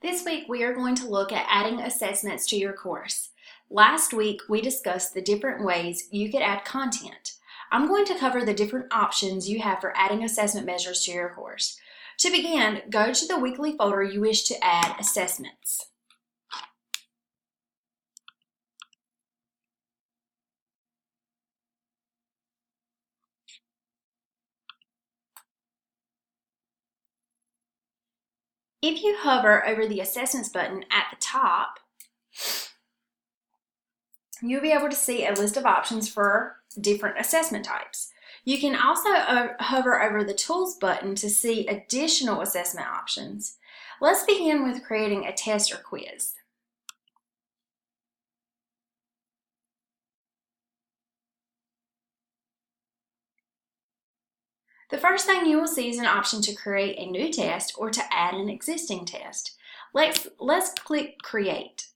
This week we are going to look at adding assessments to your course. Last week we discussed the different ways you could add content. I'm going to cover the different options you have for adding assessment measures to your course. To begin, go to the weekly folder you wish to add assessments. If you hover over the Assessments button at the top, you'll be able to see a list of options for different assessment types. You can also hover over the Tools button to see additional assessment options. Let's begin with creating a test or quiz. The first thing you will see is an option to create a new test or to add an existing test. Let's click Create.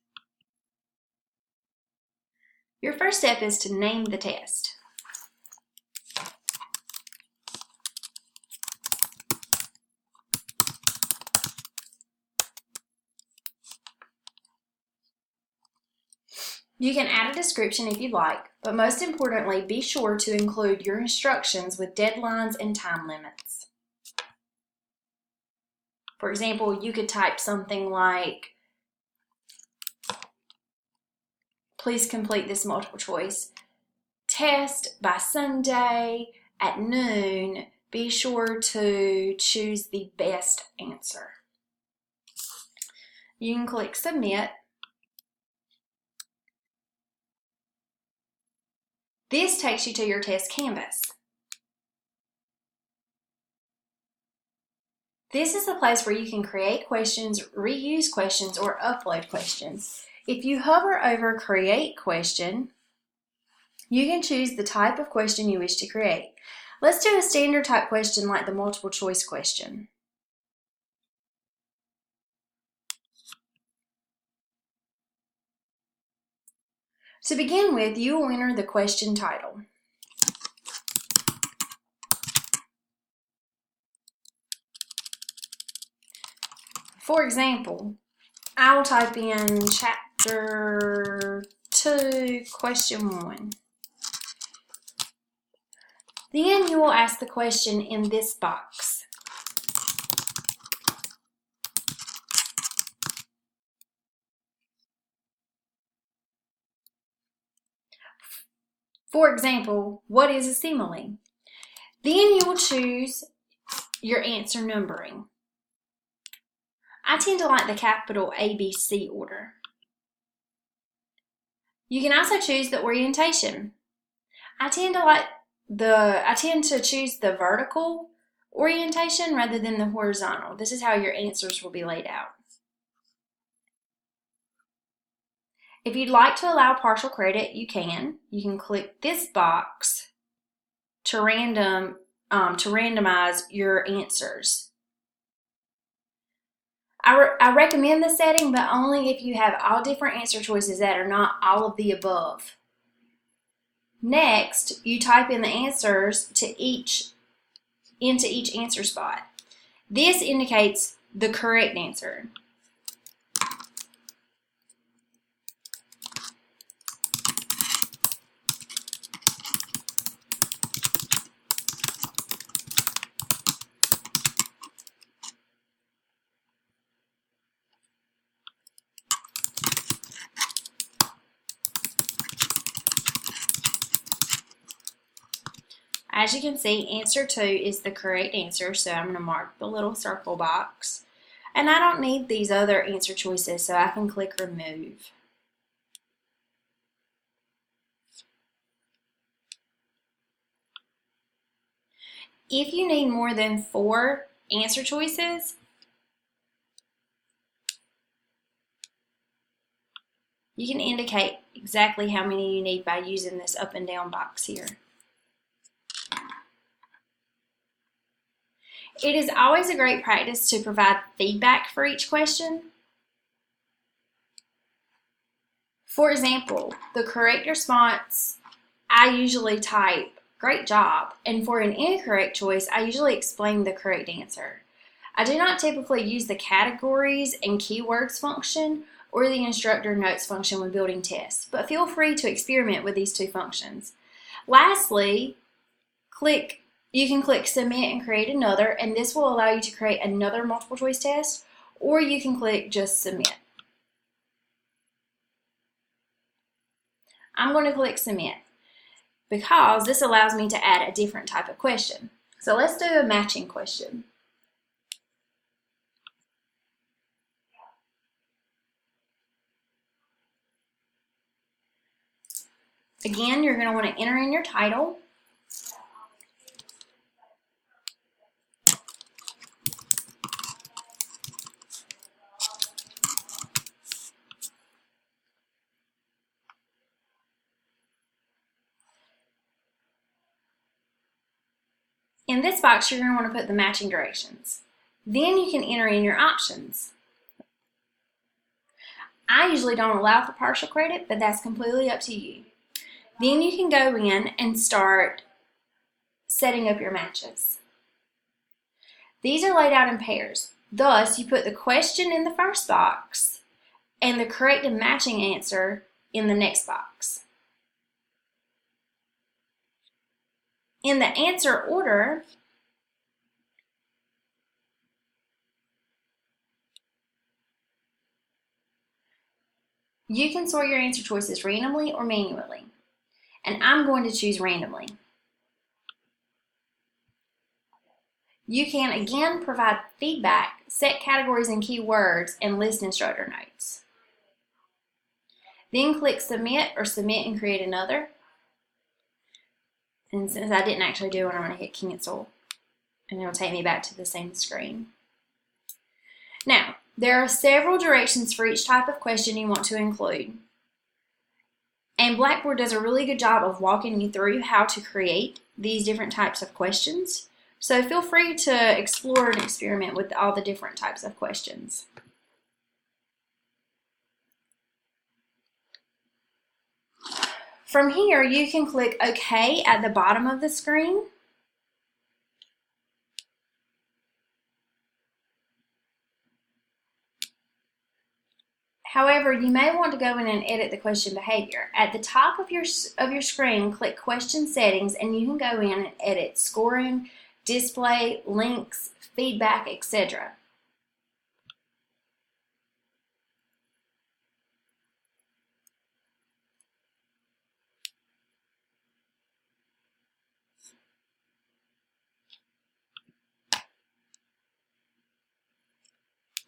Your first step is to name the test. You can add a description if you'd like, but most importantly, be sure to include your instructions with deadlines and time limits. For example, you could type something like, please complete this multiple choice test by Sunday at noon. Be sure to choose the best answer. You can click Submit. This takes you to your test canvas. This is the place where you can create questions, reuse questions, or upload questions. If you hover over Create Question, you can choose the type of question you wish to create. Let's do a standard type question like the multiple choice question. To begin with, you will enter the question title. For example, I will type in Chapter 2, Question 1. Then you will ask the question in this box. For example, what is a simile? Then you will choose your answer numbering. I tend to like the capital ABC order. You can also choose the orientation. I tend to choose the vertical orientation rather than the horizontal. This is how your answers will be laid out. If you'd like to allow partial credit, you can. You can click this box to randomize your answers. I recommend this setting, but only if you have all different answer choices that are not all of the above. Next, you type in the answers into each answer spot. This indicates the correct answer. As you can see, answer 2 is the correct answer, so I'm going to mark the little circle box. And I don't need these other answer choices, so I can click Remove. If you need more than 4 answer choices, you can indicate exactly how many you need by using this up and down box here. It is always a great practice to provide feedback for each question. For example, the correct response, I usually type, great job, and for an incorrect choice, I usually explain the correct answer. I do not typically use the categories and keywords function or the instructor notes function when building tests, but feel free to experiment with these two functions. Lastly, you can click Submit and create another, and this will allow you to create another multiple choice test, or you can click just Submit. I'm going to click Submit because this allows me to add a different type of question. So let's do a matching question. Again, you're going to want to enter in your title. In this box, you're going to want to put the matching directions. Then you can enter in your options. I usually don't allow for partial credit, but that's completely up to you. Then you can go in and start setting up your matches. These are laid out in pairs. Thus, you put the question in the first box and the correct and matching answer in the next box. In the answer order, you can sort your answer choices randomly or manually, and I'm going to choose randomly. You can again provide feedback, set categories and keywords, and list instructor notes. Then click Submit or Submit and create another. And since I didn't actually do it, I'm going to hit Cancel, and it'll take me back to the same screen. Now, there are several directions for each type of question you want to include. And Blackboard does a really good job of walking you through how to create these different types of questions. So feel free to explore and experiment with all the different types of questions. From here, you can click OK at the bottom of the screen. However, you may want to go in and edit the question behavior. At the top of your screen, click Question Settings, and you can go in and edit scoring, display, links, feedback, etc.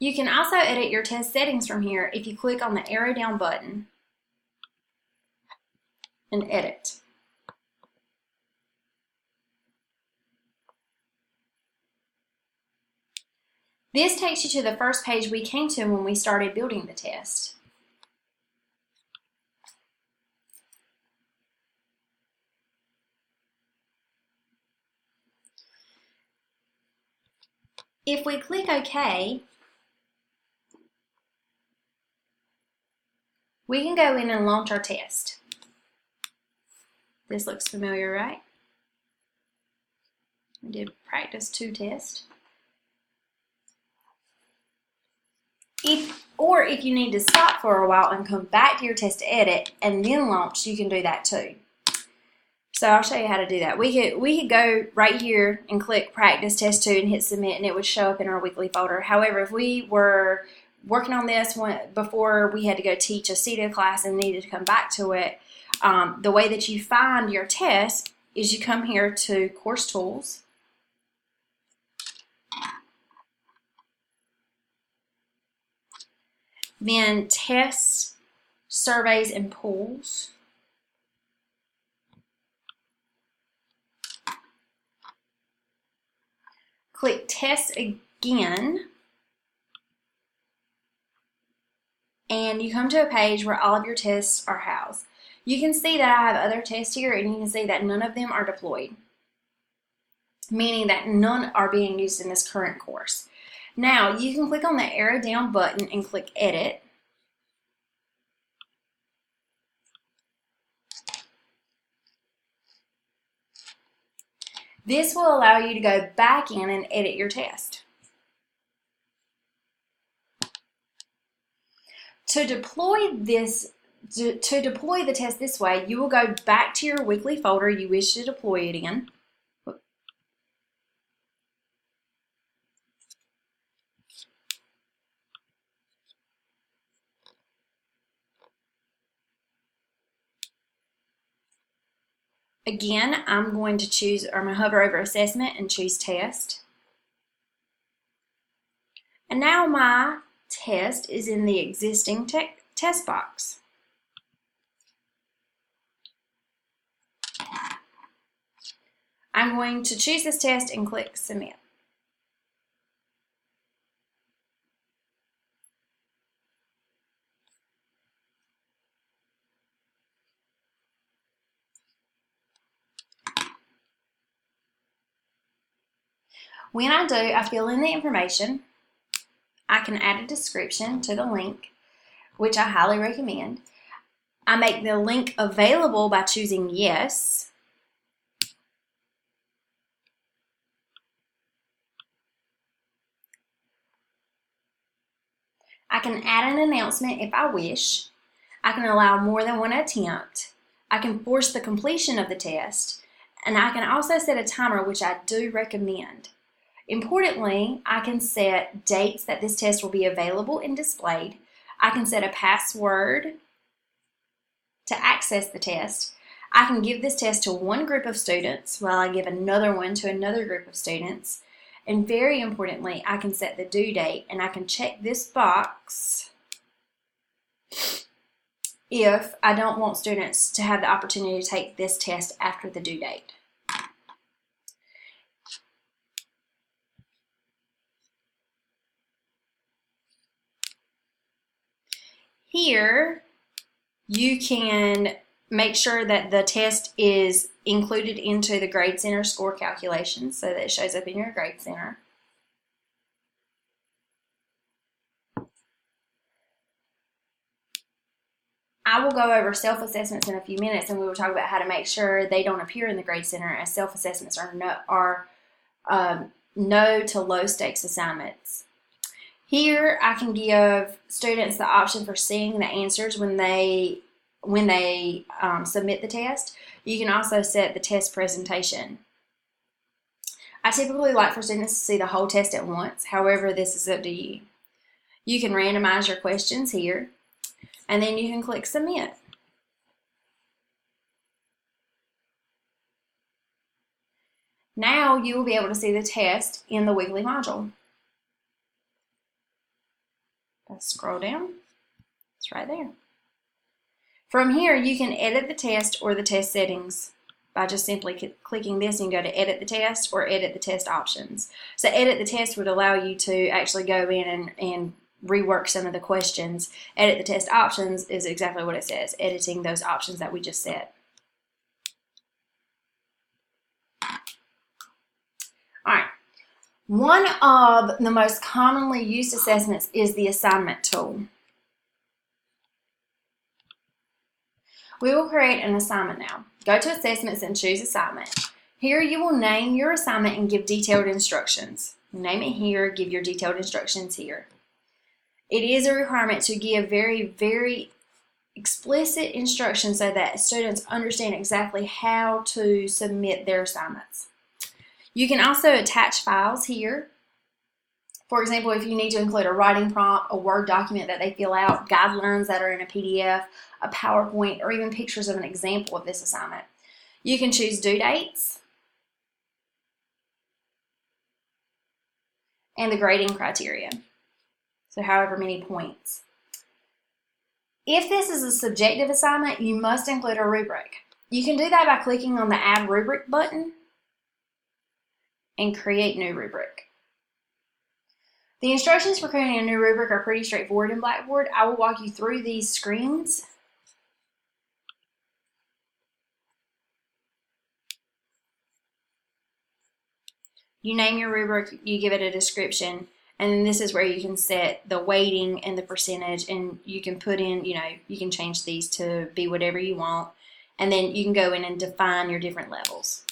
You can also edit your test settings from here if you click on the arrow down button and edit. This takes you to the first page we came to when we started building the test. If we click OK, we can go in and launch our test. This looks familiar, right? We did practice 2 test. If you need to stop for a while and come back to your test to edit and then launch, you can do that too. So I'll show you how to do that. We could go right here and click practice test 2 and hit submit, and it would show up in our weekly folder. However, if we were working on this before we had to go teach a CETA class and needed to come back to it, the way that you find your test is you come here to Course Tools. Then Tests, Surveys, and Polls. Click Test again, and you come to a page where all of your tests are housed. You can see that I have other tests here, and you can see that none of them are deployed, meaning that none are being used in this current course. Now, you can click on the arrow down button and click Edit. This will allow you to go back in and edit your test. To deploy the test this way, you will go back to your weekly folder you wish to deploy it in. Again, I'm going to hover over assessment and choose test. And now my test is in the existing test box. I'm going to choose this test and click submit. When I do, I fill in the information. I can add a description to the link, which I highly recommend. I make the link available by choosing yes. I can add an announcement if I wish. I can allow more than one attempt. I can force the completion of the test. And I can also set a timer, which I do recommend. Importantly, I can set dates that this test will be available and displayed. I can set a password to access the test. I can give this test to one group of students while I give another one to another group of students. And very importantly, I can set the due date, and I can check this box if I don't want students to have the opportunity to take this test after the due date. Here, you can make sure that the test is included into the Grade Center score calculation so that it shows up in your Grade Center. I will go over self-assessments in a few minutes, and we will talk about how to make sure they don't appear in the Grade Center, as self-assessments are no to low stakes assignments. Here, I can give students the option for seeing the answers when they submit the test. You can also set the test presentation. I typically like for students to see the whole test at once. However, this is up to you. You can randomize your questions here, and then you can click submit. Now you will be able to see the test in the weekly module. Let's scroll down. It's right there. From here, you can edit the test or the test settings by just simply clicking this, and go to edit the test or edit the test options. So edit the test would allow you to actually go in and rework some of the questions. Edit the test options is exactly what it says, editing those options that we just set. All right. One of the most commonly used assessments is the assignment tool. We will create an assignment now. Go to Assessments and choose Assignment. Here you will name your assignment and give detailed instructions. Name it here, give your detailed instructions here. It is a requirement to give very, very explicit instructions so that students understand exactly how to submit their assignments. You can also attach files here. For example, if you need to include a writing prompt, a Word document that they fill out, guidelines that are in a PDF, a PowerPoint, or even pictures of an example of this assignment. You can choose due dates and the grading criteria, so however many points. If this is a subjective assignment, you must include a rubric. You can do that by clicking on the Add Rubric button and create new rubric. The instructions for creating a new rubric are pretty straightforward in Blackboard. I will walk you through these screens. You name your rubric, you give it a description, and then this is where you can set the weighting and the percentage, and you can put in, you can change these to be whatever you want, and then you can go in and define your different levels.